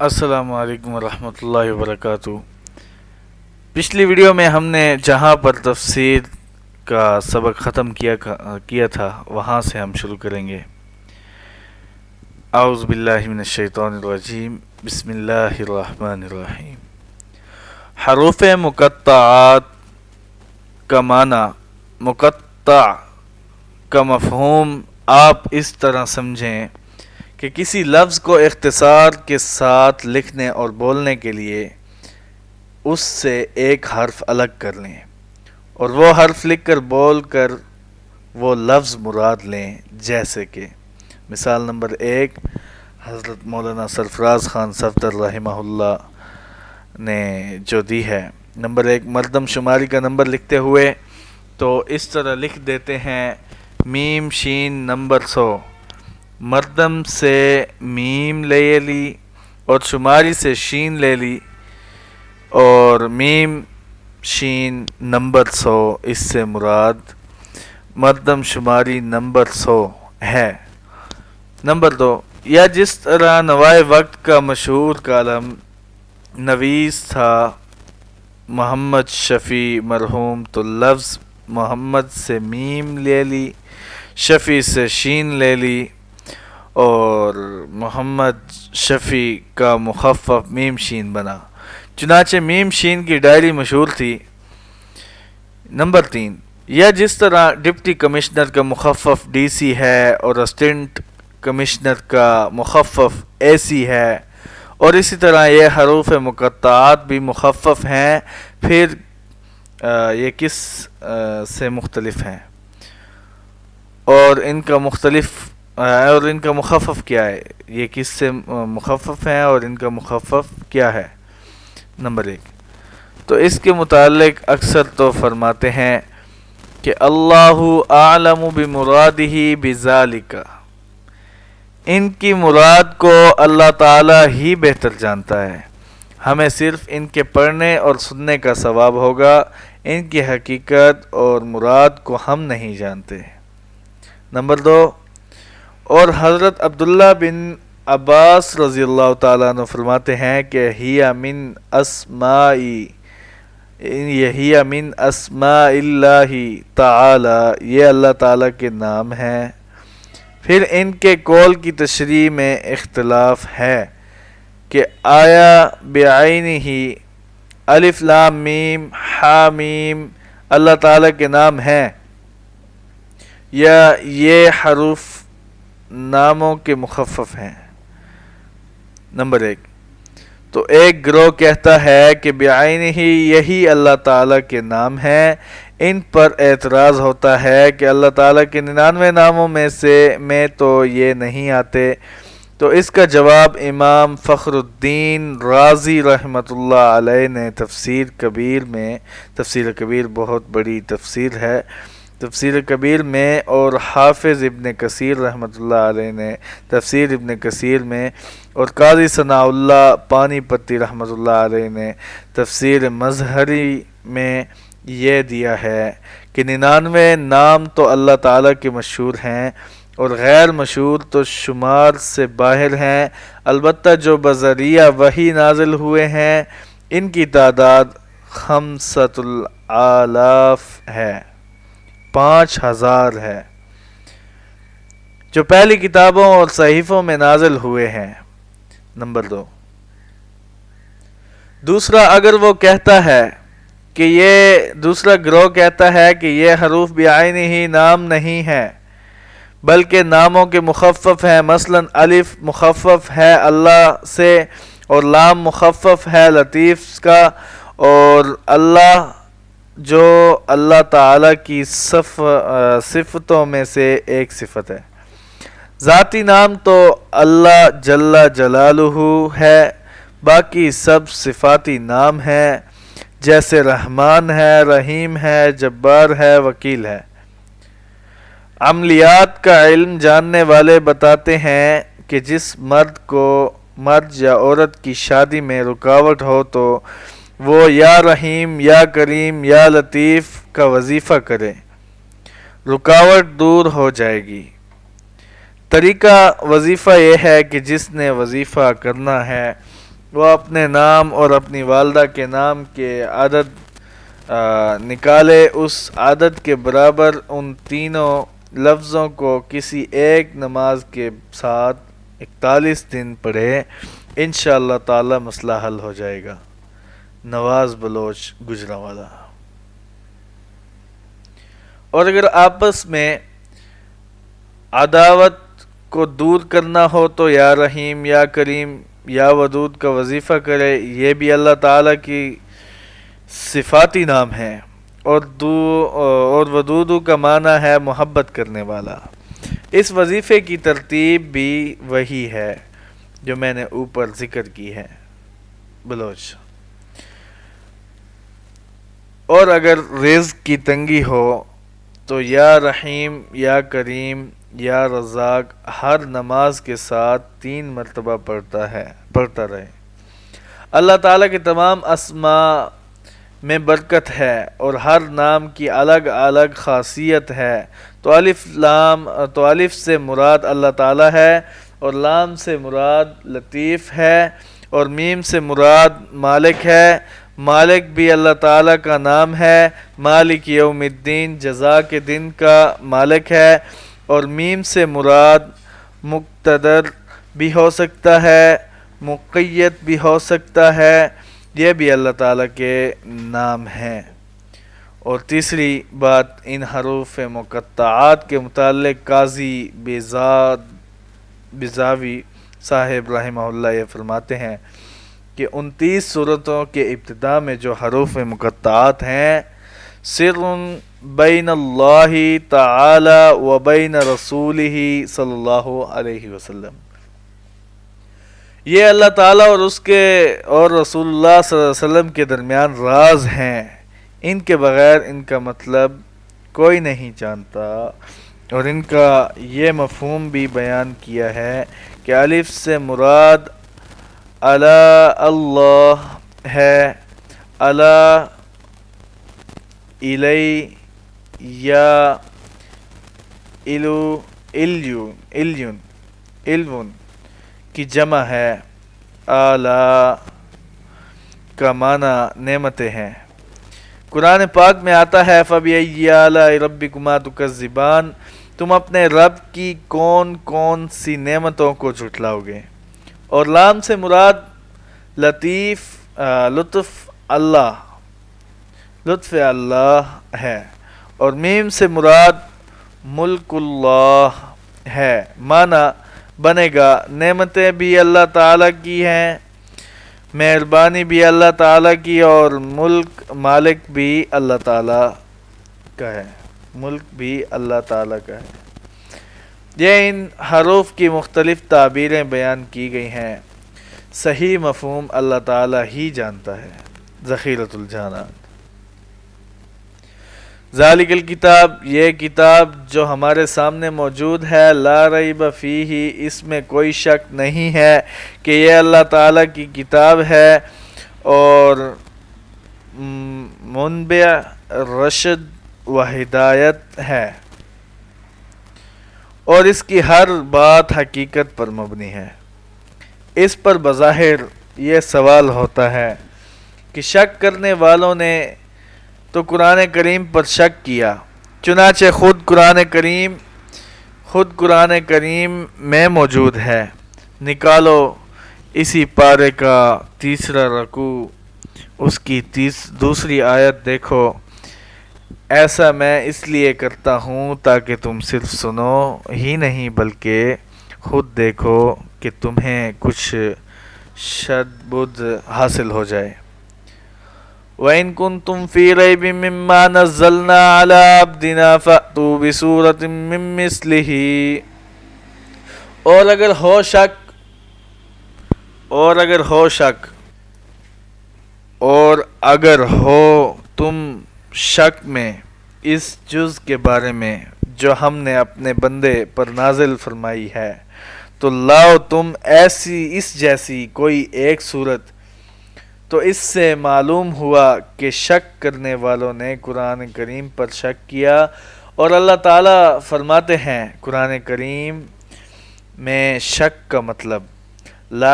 السلام علیکم ورحمۃ اللہ وبرکاتہ۔ پچھلی ویڈیو میں ہم نے جہاں پر تفسیر کا سبق ختم کیا تھا وہاں سے ہم شروع کریں گے۔ اعوذ باللہ من الشیطان الرجیم، بسم اللہ الرحمن الرحیم۔ حروف مقطعات کا معنی، مقطع کا مفہوم آپ اس طرح سمجھیں کہ کسی لفظ کو اختصار کے ساتھ لکھنے اور بولنے کے لیے اس سے ایک حرف الگ کر لیں اور وہ حرف لکھ کر بول کر وہ لفظ مراد لیں، جیسے کہ مثال نمبر 1 حضرت مولانا سرفراز خان صفدر رحمہ اللہ نے جو دی ہے۔ نمبر 1 مردم شماری کا نمبر لکھتے ہوئے تو اس طرح لکھ دیتے ہیں میم شین نمبر 100، مردم سے میم لے لی اور شماری سے شین لے لی اور میم شین نمبر 100، اس سے مراد مردم شماری نمبر 100 ہے۔ نمبر 2 یا جس طرح نوائے وقت کا مشہور کالم نویس تھا محمد شفیع مرحوم، تو لفظ محمد سے میم لے لی، شفیع سے شین لے لی اور محمد شفیع کا مخفف میم شین بنا، چنانچہ میم شین کی ڈائری مشہور تھی۔ نمبر 3 یا جس طرح ڈپٹی کمشنر کا مخفف ڈی سی ہے اور اسسٹنٹ کمشنر کا مخفف اے سی ہے، اور اسی طرح یہ حروف مقطعات بھی مخفف ہیں، پھر یہ کس سے مختلف ہیں اور ان کا مخفف کیا ہے؟ یہ کس سے مخفف ہیں اور ان کا مخفف کیا ہے؟ نمبر 1 تو اس کے متعلق اکثر تو فرماتے ہیں کہ اللہ اعلم بمرادہ بذالک، ان کی مراد کو اللہ تعالی ہی بہتر جانتا ہے، ہمیں صرف ان کے پڑھنے اور سننے کا ثواب ہوگا، ان کی حقیقت اور مراد کو ہم نہیں جانتے۔ نمبر 2 اور حضرت عبداللہ بن عباس رضی اللہ تعالیٰ عنہ فرماتے ہیں کہ ہی من اسماء اللہ تعالی، یہ اللہ تعالیٰ کے نام ہیں۔ پھر ان کے قول کی تشریح میں اختلاف ہے کہ آیا بعینہ الف لام میم حامیم اللہ تعالیٰ کے نام ہیں یا یہ حروف ناموں کے مخفف ہیں؟ نمبر 1 تو ایک گروہ کہتا ہے کہ بعینہ یہی اللہ تعالیٰ کے نام ہیں، ان پر اعتراض ہوتا ہے کہ اللہ تعالیٰ کے 99 ناموں میں تو یہ نہیں آتے، تو اس کا جواب امام فخر الدین رازی رحمۃ اللہ علیہ نے تفسیر کبیر بہت بڑی تفسیر ہے، تفسیر کبیر میں، اور حافظ ابن کثیر رحمۃ اللہ علیہ نے تفسیر ابن کثیر میں، اور قاضی ثناء اللہ پانی پتی رحمۃ اللہ علیہ نے تفسیر مظہری میں یہ دیا ہے کہ 99 نام تو اللہ تعالیٰ کے مشہور ہیں اور غیر مشہور تو شمار سے باہر ہیں، البتہ جو بذریعہ وحی نازل ہوئے ہیں ان کی تعداد 5000 ہے، 5000 ہے، جو پہلی کتابوں اور صحیفوں میں نازل ہوئے ہیں۔ نمبر 2 دوسرا اگر وہ کہتا ہے کہ دوسرا گروہ کہتا ہے کہ یہ حروف بعینہ ہی نام نہیں ہے بلکہ ناموں کے مخفف ہیں، مثلا الف مخفف ہے اللہ سے اور لام مخفف ہے لطیف کا، اور اللہ جو اللہ تعالیٰ کی صفتوں میں سے ایک صفت ہے، ذاتی نام تو اللہ جل جلالہ ہے، باقی سب صفاتی نام ہیں، جیسے رحمان ہے، رحیم ہے، جبار ہے، وکیل ہے۔ عملیات کا علم جاننے والے بتاتے ہیں کہ جس مرد کو مرد یا عورت کی شادی میں رکاوٹ ہو تو وہ یا رحیم یا کریم یا لطیف کا وظیفہ کرے، رکاوٹ دور ہو جائے گی۔ طریقہ وظیفہ یہ ہے کہ جس نے وظیفہ کرنا ہے وہ اپنے نام اور اپنی والدہ کے نام کے عدد نکالے، اس عدد کے برابر ان تینوں لفظوں کو کسی ایک نماز کے ساتھ 41 دن پڑھے، انشاءاللہ تعالی مسئلہ حل ہو جائے گا۔ نواز بلوچ گجرانوالہ۔ اور اگر آپس میں عداوت کو دور کرنا ہو تو یا رحیم یا کریم یا ودود کا وظیفہ کرے، یہ بھی اللہ تعالیٰ کی صفاتی نام ہے، اور ودودو کا معنی ہے محبت کرنے والا۔ اس وظیفے کی ترتیب بھی وہی ہے جو میں نے اوپر ذکر کی ہے۔ بلوچ۔ اور اگر رزق کی تنگی ہو تو یا رحیم یا کریم یا رزاق ہر نماز کے ساتھ 3 مرتبہ پڑھتا رہے۔ اللہ تعالیٰ کے تمام اسماء میں برکت ہے اور ہر نام کی الگ الگ خاصیت ہے، تو الف سے مراد اللہ تعالیٰ ہے، اور لام سے مراد لطیف ہے، اور میم سے مراد مالک ہے۔ مالک بھی اللہ تعالیٰ کا نام ہے، مالک یوم الدین جزا کے دن کا مالک ہے، اور میم سے مراد مقتدر بھی ہو سکتا ہے، مقید بھی ہو سکتا ہے، یہ بھی اللہ تعالیٰ کے نام ہیں۔ اور تیسری بات، ان حروف مقطعات کے متعلق قاضی بیضاوی صاحب رحمہ اللہ یہ فرماتے ہیں کہ 29 سورتوں کے ابتداء میں جو حروف مقطعات ہیں، سر بین اللہ تعالی و بین رسولہ صلی اللہ علیہ وسلم، یہ اللہ تعالیٰ اور رسول اللہ صلی اللہ علیہ وسلم کے درمیان راز ہیں، ان کے بغیر ان کا مطلب کوئی نہیں جانتا۔ اور ان کا یہ مفہوم بھی بیان کیا ہے کہ الف سے مراد اللہ ہے، الا، الی یا الون کی جمع ہے، آلا کا معنی نعمتیں ہیں۔ قرآن پاک میں آتا ہے فَبِأَيِّ آلَاءِ رَبِّكُمَا تُكَذِّبَانِ، تم اپنے رب کی کون کون سی نعمتوں کو جھٹلاؤ گے۔ اور لام سے مراد لطف اللہ ہے، اور میم سے مراد ملک اللہ ہے، معنی بنے گا نعمتیں بھی اللہ تعالیٰ کی ہیں، مہربانی بھی اللہ تعالیٰ کی، اور مالک بھی اللہ تعالیٰ کا ہے، ملک بھی اللہ تعالیٰ کا ہے۔ یہ ان حروف کی مختلف تعبیریں بیان کی گئی ہیں، صحیح مفہوم اللہ تعالیٰ ہی جانتا ہے۔ ذخیرۃ الجانات۔ ذالک الکتاب، یہ کتاب جو ہمارے سامنے موجود ہے، لا ریب فیہ، اس میں کوئی شک نہیں ہے کہ یہ اللہ تعالیٰ کی کتاب ہے، اور منبع رشد و ہدایت ہے، اور اس کی ہر بات حقیقت پر مبنی ہے۔ اس پر بظاہر یہ سوال ہوتا ہے کہ شک کرنے والوں نے تو قرآن کریم پر شک کیا، چنانچہ خود قرآن کریم میں موجود ہے۔ نکالو اسی پارے کا 3 رکوع، اس کی 2 آیت دیکھو۔ ایسا میں اس لیے کرتا ہوں تاکہ تم صرف سنو ہی نہیں بلکہ خود دیکھو کہ تمہیں کچھ شدبد حاصل ہو جائے۔ وَإِن كُنتُمْ فِي رَيْبٍ مِّمَّا نَزَّلْنَا عَلَىٰ عَبْدِنَا فَأْتُوا بِسُورَةٍ مِّن مِّثْلِهِ، اور اگر ہو تم شک میں اس جز کے بارے میں جو ہم نے اپنے بندے پر نازل فرمائی ہے، تو لاؤ تم اس جیسی کوئی ایک صورت۔ تو اس سے معلوم ہوا کہ شک کرنے والوں نے قرآن کریم پر شک کیا، اور اللہ تعالیٰ فرماتے ہیں قرآن کریم میں شک کا مطلب لا